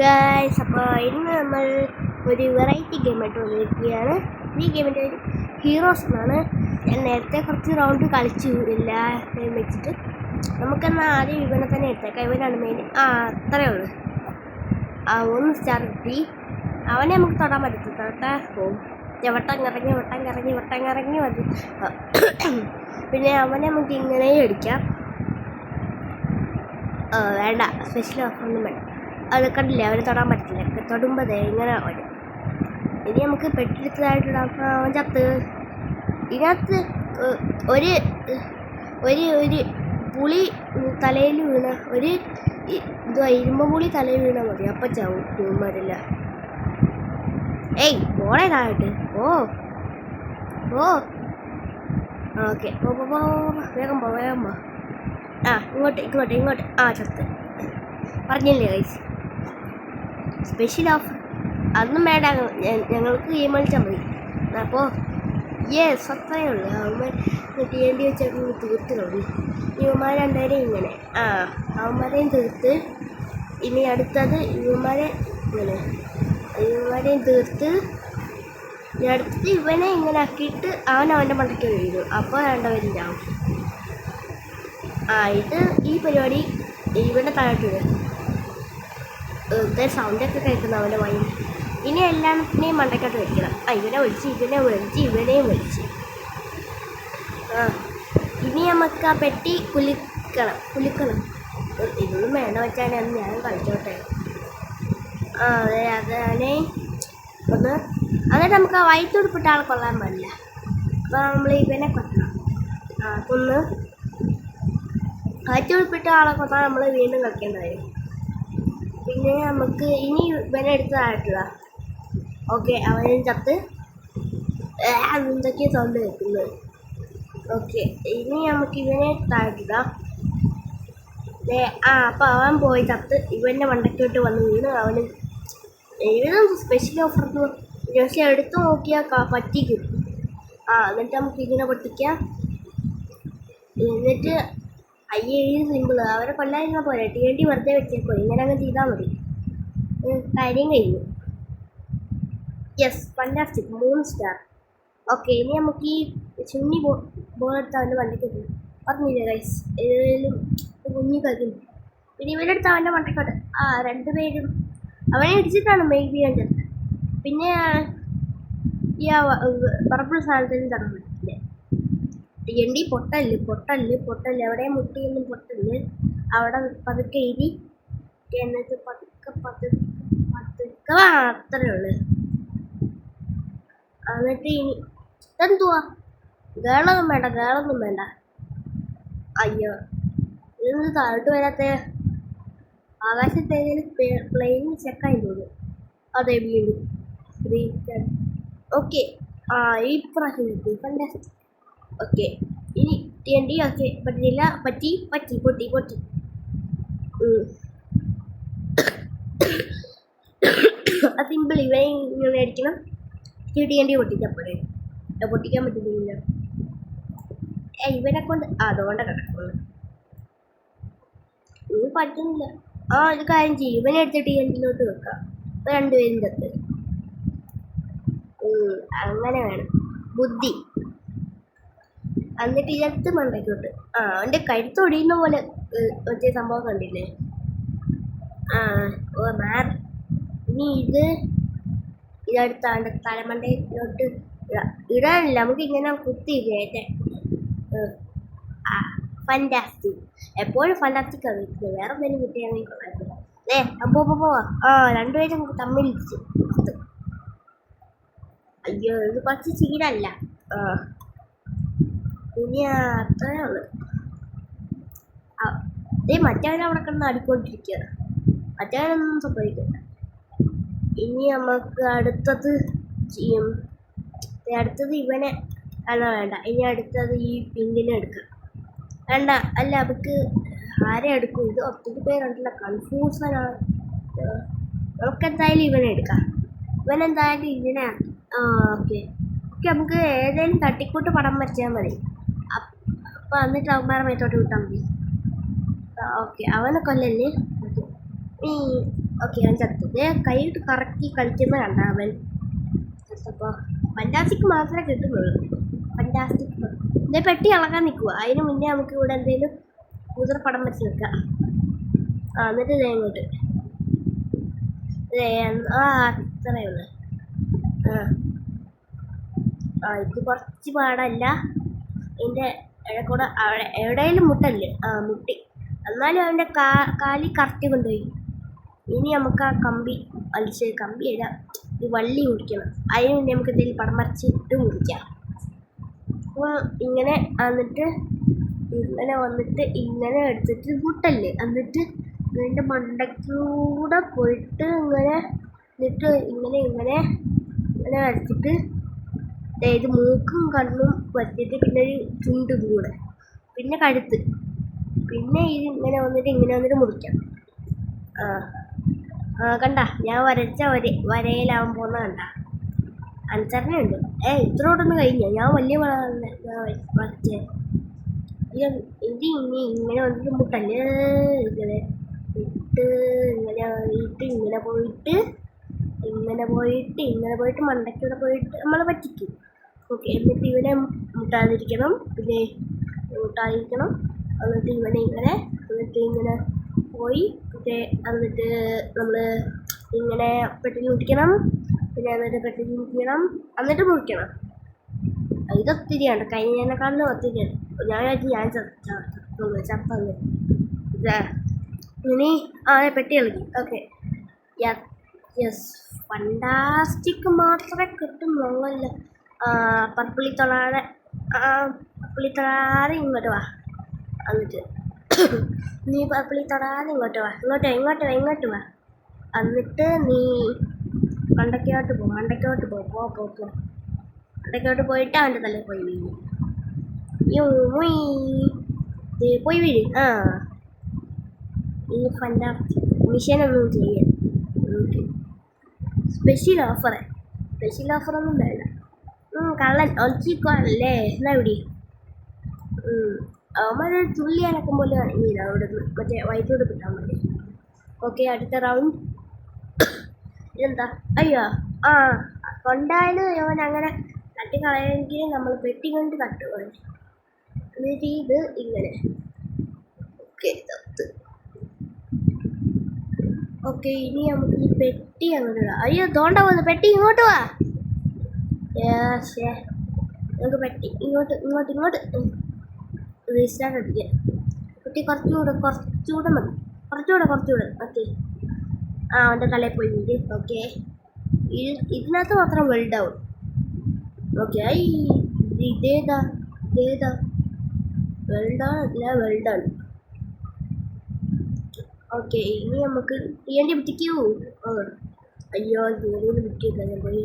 Guys, അപ്പോൾ ഇന്ന് നമ്മൾ ഒരു വെറൈറ്റി ഗെയിമായിട്ട് വന്നിരിക്കുകയാണ്. ഈ ഗെയിമിൻ്റെ ഒരു ഹീറോസ് എന്നാണ്. ഞാൻ നേരത്തെ കുറച്ച് റൗണ്ട് കളിച്ചു എല്ലാ ഗെയിം വെച്ചിട്ട്. നമുക്കെന്നാൽ ആദ്യം ഇവനെ തന്നെ എടുത്തേക്കാം. ഇവനാണ് മെയിൻ. അത്രയേ ഉള്ളൂ. ഒന്ന് സ്റ്റാർ കിട്ടി. അവനെ നമുക്ക് തൊടാൻ പറ്റത്തില്ല. വട്ടം കറങ്ങി മതി. പിന്നെ അവനെ നമുക്ക് ഇങ്ങനെ അടിക്കാം. വേണ്ട, സ്പെഷ്യൽ ഓഫറൊന്നും വേണ്ട. അത് കണ്ടില്ലേ, അവന് തൊടാൻ പറ്റില്ല. തൊടുമ്പോൾ ഇങ്ങനെ വരും. ഇനി നമുക്ക് പെട്ടെടുത്തതായിട്ടിടാം. അവൻ ചത്ത്. ഇതിനകത്ത് ഒരു ഒരു ഒരു പുളി തലയിൽ വീണ ഒരു ഇരുമ്പ പുളി തലയിൽ വീണാൽ മതി. അപ്പം ചാവും വരില്ല. ഏയ് പോളെ താഴട്ട്. ഓ ഓക്കെ, വേഗം പോ. ഇങ്ങോട്ട്. ചത്ത്. പറഞ്ഞില്ലേ ഗൈസ്, സ്പെഷ്യൽ ഓഫർ അതൊന്നും വേണ്ട. ഞങ്ങൾക്ക് ഗെയിം കളിച്ചാൽ മതി. അപ്പോൾ അത്രയേ ഉള്ളൂ. അവന്മാർ TNT വെച്ചൊക്കെ തീർത്ത് തുടങ്ങി. ഇവന്മാർ രണ്ടുപേരെയും ഇങ്ങനെ അവന്മാരെയും തീർത്ത് ഇനി അടുത്തത് ഇവന്മാരെയും തീർത്ത് അടുത്ത് ഇവനെ ഇങ്ങനെ ആക്കിയിട്ട് അവൻ്റെ മണ്ടയ്ക്ക് വീഴും. അപ്പോൾ രണ്ടുപേരും ചാവും. ഇത് ഈ പരിപാടി ഇവൻ്റെ താഴോട്ട് സൗണ്ടൊക്കെ കേൾക്കുന്ന അവൻ്റെ വഴി. ഇനി എല്ലാത്തിനെയും മണ്ടയ്ക്കോട്ട് വെക്കണം. ഇവനെയും വലിച്ച് ഇനി നമുക്ക് ആ പെട്ടി കുലുക്കണം. ഇതൊന്നും വേണ്ട വെച്ചാൽ ഞാൻ കളിച്ചോട്ടെ. അതെ ഒന്ന് എന്നിട്ട് നമുക്ക് ആ വയറ്റുടുപ്പിട്ട ആളെ കൊള്ളാൻ പാടില്ല. അപ്പോൾ നമ്മൾ ഇവനെ കൊല്ലണം. ഒന്ന് വയറ്റുടുപ്പിട്ട ആളെ കൊല്ലാൻ നമ്മൾ വീണ്ടും കളിക്കേണ്ട വരും. പിന്നെ നമുക്ക് ഇനി ഇവനെ എടുത്തതായിട്ടുള്ള ഓക്കെ, അവനും ചത്ത്. എന്തൊക്കെയാണ് സൗണ്ട് കേൾക്കുന്നത്. ഓക്കെ, ഇനി നമുക്ക് ഇവനെ താഴ്ത്തിടാം. അപ്പോൾ അവൻ പോയി ചത്ത്. ഇവൻ്റെ മണ്ടയ്ക്കോട്ട് വന്ന് വീണ് അവന് ഇവനും സ്പെഷ്യൽ ഓഫർ ജസ്റ്റ് എടുത്ത് നോക്കിയാൽ പറ്റി കിട്ടും. എന്നിട്ട് നമുക്ക് ഇങ്ങനെ പൊട്ടിക്കാം. എന്നിട്ട് ഇത് സിമ്പിൾ. അവരെ കൊല്ലാതിരുന്നാൽ പോരെ. TNT വെറുതെ വെച്ചേക്കോ. ഇങ്ങനെ അങ്ങ് ചെയ്താൽ മതി. കാര്യം കഴിഞ്ഞു. Fantastic 3 star. ഓക്കെ, ഇനി നമുക്ക് ഈ ചുണ്ണി ബോളെടുത്ത് അവൻ്റെ മണ്ടയ്ക്ക് പോകും. പറഞ്ഞില്ലേ ഗൈസ്, ഏതെങ്കിലും കുഞ്ഞു കളിക്കും. പിന്നെ ഇവരെടുത്ത് അവൻ്റെ മണ്ടയ്ക്കോട്ട് രണ്ടുപേരും അവനെ ഇടിച്ചിട്ടാണ് മേബി ഞാൻ ചത്തത്. പിന്നെ ഈ പർപ്പിൾ സാധനത്തിനും തടാൻ പറ്റില്ലേ. TNT പൊട്ടല് എവിടെ മുട്ടിയൊന്നും പൊട്ടല്. അവിടെ പതുക്കെ എന്നിട്ട് പതുക്കെ അത്രയേ ഉള്ളു. എന്നിട്ട് ഇനി ഇതെന്തുവാ, ഗേളൊന്നും വേണ്ട. അയ്യോ, ഇതൊന്നും താഴോട്ട് വരാത്ത ആകാശത്തേതിൽ പ്ലെയിൻ ചെക്കായി തോന്നും. അതെ, വീണ്ടും ഓക്കെ. ഈ പ്രാവശ്യം കിട്ടി. ഫാന്റാസ്റ്റിക്. ഓക്കെ, ഇനി TNT ഓക്കെ പറ്റില്ല. പൊട്ടി. സിമ്പിൾ. ഇവനെ ഇങ്ങനെ അടിക്കണം. TNT പൊട്ടിച്ചപ്പോഴേ പൊട്ടിക്കാൻ പറ്റുന്നില്ല. ഇവനെ കൊണ്ട് അതുകൊണ്ട് കിടക്കുന്നു. ഇത് പറ്റുന്നില്ല. ഒരു കാര്യം ചെയ്യും, ഇവനെ എടുത്ത് TNTയിലോട്ട് വെക്കാം. ഇപ്പോൾ രണ്ടുപേരും ചത്ത്. അങ്ങനെ വേണം ബുദ്ധി. എന്നിട്ട് ഇതിനകത്ത് മണ്ടയ്ക്കോട്ട് അവൻ്റെ കഴുത്ത് ഒടിയുന്ന പോലെ മറ്റേ സംഭവം കണ്ടില്ലേ. ഇനി ഇതടുത്ത് അവൻ്റെ തലമണ്ടയിലോട്ട് ഇടാനില്ല. നമുക്ക് ഇങ്ങനെ കുത്തി കയറ്റാൻ. ഫാന്റാസ്റ്റിക്. എപ്പോഴും ഫാന്റാസ്റ്റിക് അറിയിക്കുന്നത്. വേറെ എന്തെങ്കിലും കിട്ടിയാണെങ്കിൽ കൊള്ളായിരുന്നു. പോവാ. രണ്ടുപേരും തമ്മിൽ അയ്യോ, ഇത് കുറച്ച് ചീടല്ല. ഇനി അത്രയേ ഉള്ളു. മറ്റവൻ അവിടെ കിടന്ന് അടിക്കൊണ്ടിരിക്കുക. മറ്റവനൊന്നും സംഭവിക്കില്ല. ഇനി നമുക്ക് അടുത്തത് ചെയ്യും. അടുത്തത് ഇവനെ വേണ്ട. ഇനി അടുത്തത് ഈ പിങ്കിനെ എടുക്കാം. വേണ്ട, അല്ല അവർക്ക് ആരെ എടുക്കും. ഇത് ഒത്തിരി പേരുണ്ടല്ലോ, കൺഫ്യൂഷനാണ്. നമുക്കെന്തായാലും ഇവനെ എടുക്കാം. ഇവനെന്തായാലും ഇങ്ങനെ ഓക്കെ. നമുക്ക് ഏതെങ്കിലും തട്ടിക്കൂട്ട് പടം വരച്ചാൽ മതി. അപ്പോൾ എന്നിട്ട് അവന്മാരെ മേത്തോട്ട് വിട്ടാൽ മതി. ഓക്കെ, അവനെ കൊല്ലല്ലേ. ഓക്കെ അവൻ ചത്തത് കൈയിട്ട് കറക്കി കളിക്കുന്ന കണ്ട അവൻ ചത്തപ്പോൾ ഫന്റാസ്റ്റിക് മാത്രമേ കിട്ടുന്നുള്ളൂ. ഫന്റാസ്റ്റിക് ഇതേ പെട്ടി ഇളകാൻ നിൽക്കുക. അതിന് മുന്നേ നമുക്ക് ഇവിടെ എന്തെങ്കിലും കുതിര പടം വെച്ച് വെക്കാം. എന്നിട്ട് ഇതേ ഇങ്ങോട്ട് ഇത്രയേ ഉള്ളൂ. ഇത് കുറച്ച് പാടല്ല. ഇതിൻ്റെ ഇടക്കൂടെ അവിടെ എവിടെയെങ്കിലും മുട്ടല്ലേ മുട്ടി. എന്നാലും അവൻ്റെ കാലി കറക്റ്റ് കൊണ്ടുപോയി. ഇനി നമുക്ക് ആ കമ്പിയല്ല ഈ വള്ളി മുറിക്കണം. അതിന് മുന്നേ നമുക്ക് എന്തെങ്കിലും പടം വരച്ചിട്ട് മുറിക്കാം. അപ്പോൾ ഇങ്ങനെ എന്നിട്ട് ഇങ്ങനെ വന്നിട്ട് ഇങ്ങനെ എടുത്തിട്ട് മുട്ടല്ലേ, എന്നിട്ട് ഇതിൻ്റെ മണ്ടയ്ക്കൂടെ പോയിട്ട് ഇങ്ങനെ എന്നിട്ട് ഇങ്ങനെ ഇങ്ങനെ ഇങ്ങനെ വരച്ചിട്ട് ഇത് മൂക്കും കണ്ണും വരച്ചിട്ട് പിന്നെ ഒരു ചുണ്ട് കൂടെ പിന്നെ കഴുത്ത് പിന്നെ ഇത് ഇങ്ങനെ വന്നിട്ട് മുറിക്കാം. കണ്ട ഞാൻ വരച്ച വരയിലാവാൻ പോകുന്ന കണ്ട അനുസരണയുണ്ട്. ഇത്രയോടൊന്ന് കഴിഞ്ഞ ഞാൻ വലിയ വരച്ചേ. ഇത് ഇങ്ങനെ വന്നിട്ട് മുട്ടല്ലേ ഇങ്ങനെ ഇട്ട് ഇങ്ങനെ പോയിട്ട് മണ്ടയ്ക്കൂടെ പോയിട്ട് നമ്മൾ പറ്റിക്കും. ഓക്കെ എന്നിട്ട് ഇവനെ മുട്ടാതിരിക്കണം. എന്നിട്ട് ഇങ്ങനെ പോയി എന്നിട്ട് നമ്മൾ ഇങ്ങനെ പെട്ടി മുട്ടിക്കണം. പിന്നെ എന്നിട്ട് പെട്ടി മുട്ടിക്കണം എന്നിട്ട് മുറിക്കണം. ഇതൊത്തിരിയാണ് കഴിഞ്ഞതിനെക്കാളും ഒത്തിരിയാണ്. ഞാൻ ചത്തത് ഇനി പെട്ടി കളിക്കും. ഓക്കെ യെസ് ഫണ്ടാസ്റ്റിക് മാത്രമേ കിട്ടുന്നുള്ളല്ല. പർപ്പിളിത്തൊളാതെ ഇങ്ങോട്ട് വാ. എന്നിട്ട് നീ പർപ്പിളി തൊടാതെ ഇങ്ങോട്ട് വാ. ഇങ്ങോട്ട് വാ. എന്നിട്ട് നീ മണ്ടയ്ക്കോട്ട് പോ. മണ്ടയ്ക്കോട്ട് പോയിട്ട് അവൻ്റെ തലയിൽ പോയി വീഴും. പോയി വീഴും. ഈ ഫണ്ടാസ്റ്റിക് മിഷനൊന്നും ചെയ്യാൻ സ്പെഷ്യൽ ഓഫറൊന്നും വേണ്ട. കള്ളൻ ഒളിച്ചിക്കോല്ലേ എന്നാ ഇവിടെ അവന്മാരെ തുള്ളി അനക്കുമ്പോൾ ഇറങ്ങിയില്ല അവിടെ നിന്ന് മറ്റേ വൈറ്റോട് കിട്ടാൻ മതി. ഓക്കെ അടുത്ത റൗണ്ട്. ഇതെന്താ അയ്യോ കൊണ്ടായാലും അവൻ അങ്ങനെ തട്ടിക്കളയെങ്കിൽ നമ്മൾ പെട്ടി കൊണ്ട് തട്ടുവാൻ. എന്നിട്ട് ഇത് ഇങ്ങനെ ഓക്കെ ഇനി നമുക്ക് ഈ പെട്ടി അങ്ങോട്ട് ഇടാം. അയ്യോ തോണ്ട പോകുന്നു. പെട്ടി ഇങ്ങോട്ട് വാ. നമുക്ക് പെട്ടി ഇങ്ങോട്ട് റീസ്റ്റാർട്ട് അടിക്കാം. കുട്ടി കുറച്ചുകൂടെ മതി. കുറച്ചുകൂടെ ഓക്കെ അവൻ്റെ തലയിൽ പോയി വീട്. ഓക്കെ ഇതിനകത്ത് മാത്രം വെൽഡാവും. ഓക്കെ ഇതേതാ വെൽഡാണ്. ഓക്കെ ഇനി നമുക്ക് തീയണ്ടി പിടിക്കൂ. അയ്യോ തീയണ്ടി പിടിക്കില്ല. ഞാൻ പോയി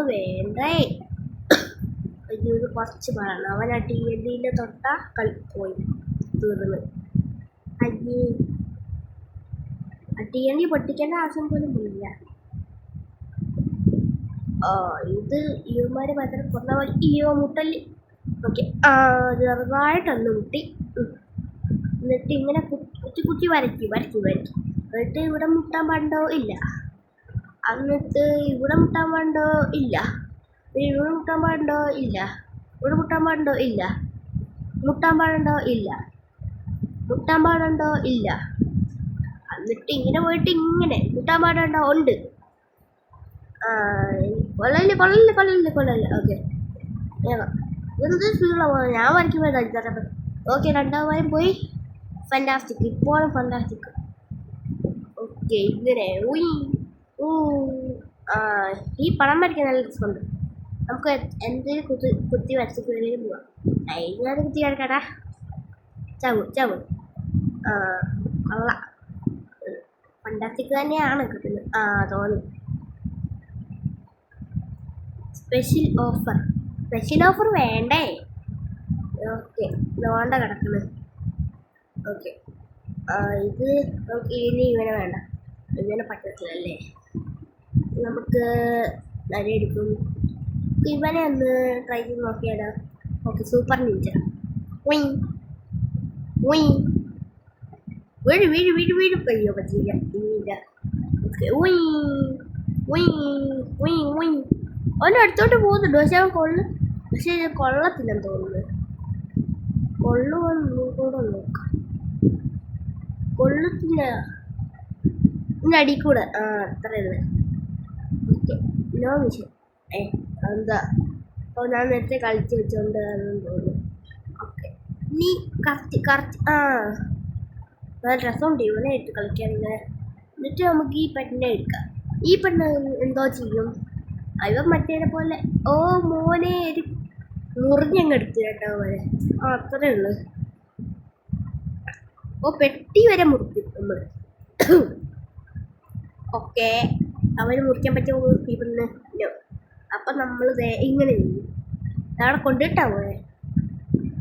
വേണ്ടേ. ഇത് കുറച്ച് പാടാണ്. അവൻ ആ TNT തൊട്ട കളി പോയി തീർന്ന്. അയ്യേ ആ TNT പൊട്ടിക്കേണ്ട ആവശ്യം പോലും ഇല്ല. ഇത് ഇവന്മാർ മാത്രം കൊന്ന മുട്ടല്. ഓക്കെ ചെറുതായിട്ടൊന്ന് മുട്ടി. എന്നിട്ട് ഇങ്ങനെ കുത്തി വരയ്ക്കും. എന്നിട്ട് ഇവിടെ മുട്ടാൻ പാടോ ഇല്ല. എന്നിട്ട് ഇവിടെ മുട്ടാൻ പാടോ ഇല്ല. ഇവിടെ മുട്ടാൻ പാടോ ഇല്ല. എന്നിട്ട് ഇങ്ങനെ പോയിട്ട് ഇങ്ങനെ മുട്ടാൻ പാടണ്ടോ ഉണ്ട്. കൊള്ളല്ലേ. ഓക്കെ എന്ത് സ്പീഡിലാണ് പോകുന്നത്. ഞാൻ വരയ്ക്കുമ്പോൾ ഓക്കെ രണ്ടാമതും പോയി. ഫണ്ടാസ്റ്റിക് ഇപ്പോഴും ഫണ്ടാസ്റ്റിക്. ഓക്കെ ഇങ്ങനെ ഈ പടം വരയ്ക്കാൻ നല്ല രസമുണ്ട്. നമുക്ക് എന്തെങ്കിലും കുത്തി വരച്ചിട്ട് വേണമെങ്കിലും പോവാം. അതിനകത്ത് കുത്തി കിടക്കടാ. ചാവും കൊള്ള ഫണ്ടാസ്റ്റിക് തന്നെയാണ് കിട്ടുന്നത്. തോന്നി. സ്പെഷ്യൽ ഓഫർ വേണ്ടേ. ഓക്കെ നോണ്ട കിടക്കുന്നത്. ഓക്കെ ഇത് നമുക്ക് ഇനി ഇവനെ വേണ്ട. ഇവനെ പറ്റത്തില്ലല്ലേ. നമുക്ക് എടുക്കും. ഇവനെ ഒന്ന് ട്രൈ ചെയ്ത് നോക്കിയാലോ. Okay super Ninja. വീട് കഴിയോ പറ്റില്ല ഇല്ല. ഓക്കെ അവൻ്റെ അടുത്തോട്ട് പോകുന്നുണ്ട്, പക്ഷെ അവൻ പക്ഷെ കൊള്ളത്തില്ലെന്ന് തോന്നുന്നു. കൂടെ നോക്കാം. കൊള്ളത്തില്ല. ഇതിൻ്റെ അടി കൂടെ അത്രയുള്ളു. ഓക്കെ നോ വിഷയം. എന്താ അപ്പോൾ ഞാൻ നേരത്തെ കളിച്ച് വെച്ചോണ്ട് തോന്നുന്നു. ഓക്കെ നീ കറക്റ്റ് നല്ല രസമുണ്ട് ഇവനെ ഇട്ട് കളിക്കാനിങ്ങനെ. എന്നിട്ട് നമുക്ക് ഈ പെണ്ണിനെ എടുക്കാം. ഈ പെണ്ണ് എന്തോ ചെയ്യും ഇവൻ മറ്റേനെ പോലെ. ഓ മോനെ ഒരു മുറിഞ്ഞങ്ങ് എടുത്തു കേട്ടോ അവനെ. അത്രേ ഉള്ളു. ഓ പെട്ടി വരെ മുറിക്കും നമ്മൾ. ഓക്കെ അവന് മുറിക്കാൻ പറ്റിയ ഈ പെണ്ണ് ഇല്ലോ. അപ്പം നമ്മൾ ഇങ്ങനെ ചെയ്യും. അവിടെ കൊണ്ടിട്ടാ പോയെ.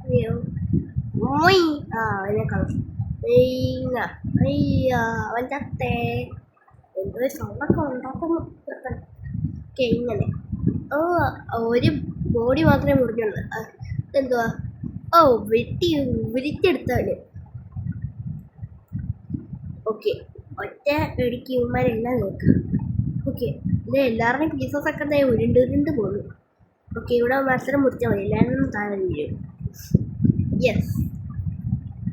അയ്യോ മോയ് അവനെ കളർ അവൻ ചത്തേ. എന്തോ സൗണ്ടൊക്കെ ഉണ്ടാക്കുന്നു. ഓക്കെ ഇങ്ങനെ ഒരു ബോഡി മാത്രമേ മുറിഞ്ഞുള്ളൂ. എന്തുവാ വിരിച്ചെടുത്തവന്. ഓക്കെ ഒറ്റ ഇടിക്ക് ഇവന്മാരെല്ലാം നോക്കാം. ഓക്കെ ഇത് എല്ലാവരുടെയും പീസസ് ഒക്കെ ഉരുണ്ട് പോകുന്നു. ഓക്കെ ഇവിടെ മത്സരം മുറിച്ചാൽ മതി, എല്ലാവരും താഴെ വീഴും. യെസ്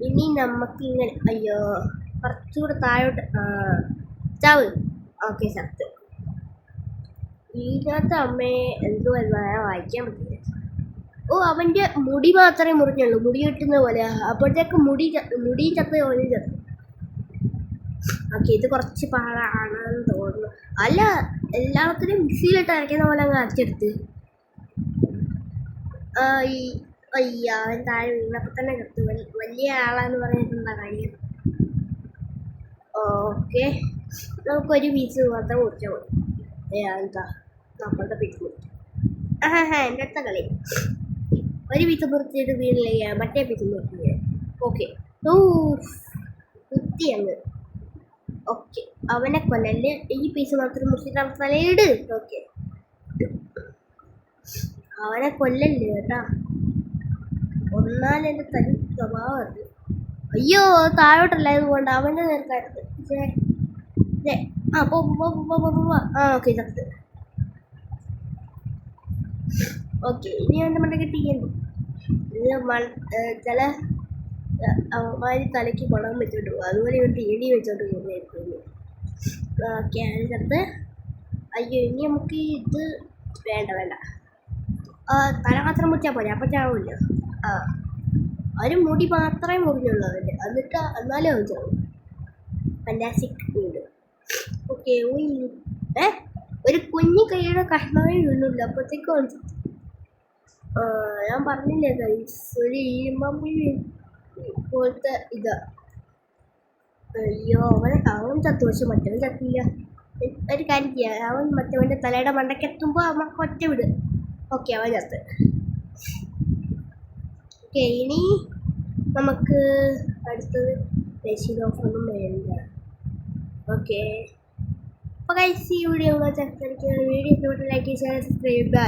ഇനി നമുക്കിങ്ങനെ അയ്യോ കുറച്ചുകൂടെ താഴോട്ട് ചാവ്. ഓക്കെ ചത്ത്. ഇതിനകത്ത് അമ്മയെ എന്തുവല്ല വായിക്കാൻ പറ്റില്ല. അവൻ്റെ മുടി മാത്രമേ മുറിഞ്ഞുള്ളൂ, മുടി കിട്ടുന്ന പോലെ. അപ്പോഴത്തേക്ക് മുടിയും ചത്ത് ഓനും ചത്ത്. ഓക്കെ ഇത് കുറച്ച് പാടാണെന്ന് തോന്നുന്നു. അല്ല എല്ലാത്തിനും മിക്സിയിലിട്ട് അരയ്ക്കുന്ന പോലെ അങ്ങ് അരച്ചെടുത്ത്. അവൻ താഴെ വീണപ്പോൾ തന്നെ ചത്തു. വലിയ ആളാന്ന് പറഞ്ഞിട്ടുള്ള കാര്യം. ഓക്കെ നമുക്കൊരു പീസ് മാത്രം മുറിച്ചാൽ മതി. എന്താ നമ്മളുടെ പീസ് മുറിച്ചു. എൻ്റെ അടുത്ത കളി. ഒരു പീസ് മുറിച്ചിട്ട് വീണില്ല, മറ്റേ പീസ് മുറിച്ചു. ഓക്കെ കുത്തി അങ്ങ്. ഓക്കെ അവനെ കൊല്ലല്ലേ. ഈ പീസ് മാത്രം മുറിച്ചിട്ട് അവൻ തലയിട്. ഓക്കെ അവനെ കൊല്ലല്ലേ കേട്ടാ, ഒന്നാലെൻ്റെ തനി സ്വഭാവം അത്. അയ്യോ താഴോട്ടല്ലായത് കൊണ്ട് അവൻ്റെ നേർക്കായിരുന്നു. ഓക്കെ ചത്ത്. ഓക്കെ ഇനി അവൻ്റെ മണ്ടയ്ക്ക് തീയുണ്ട്. ചില അവന്മാർ തലയ്ക്ക് കുളം വെച്ചോണ്ട് പോകും, അതുപോലെ ഇവൻ തീയടി വെച്ചോണ്ട് പോകുന്നതായിരിക്കും. ഓക്കെ അത് ചത്ത്. അയ്യോ ഇനി നമുക്ക് ഇത് വേണ്ട തല മാത്രം മുറിച്ചാൽ പോലെ അപ്പം ചാവില്ല. ഒരു മുടി മാത്രമേ മുറിഞ്ഞുള്ളൂ അവൻ്റെ, എന്നിട്ട് എന്നാലും അവൻ ചാവും. ഫാന്റാസ്റ്റിക് വീട്. ഓക്കെ ഒരു കുഞ്ഞു കൈയുടെ കഷ്ണമേ വീണില്ല, അപ്പോഴത്തേക്കും അവൻ ചത്തു. ഞാൻ പറഞ്ഞില്ലേ ഗൈസ്, ഒരു ഈമ്പമ്പുഴി പോലത്തെ ഇതാ. അയ്യോ അവൻ ചത്തു, പക്ഷെ മറ്റവൻ ചത്തില്ല. ഒരു കാര്യം ചെയ്യാം, അവൻ മറ്റവൻ്റെ തലയുടെ മണ്ടയ്ക്കെത്തുമ്പോൾ അവൻ ഒറ്റ വിട്. ഓക്കെ അവൻ ചത്ത്. ഓക്കെ ഇനി നമുക്ക് അടുത്തത് ബേസിക് ഓഫറൊന്നും വേണ്ട. ഓക്കെ അപ്പോൾ ഗൈസ് ഈ വീഡിയോ വീഡിയോ ലൈക്ക് ചെയ്യുക, സബ്സ്ക്രൈബ്.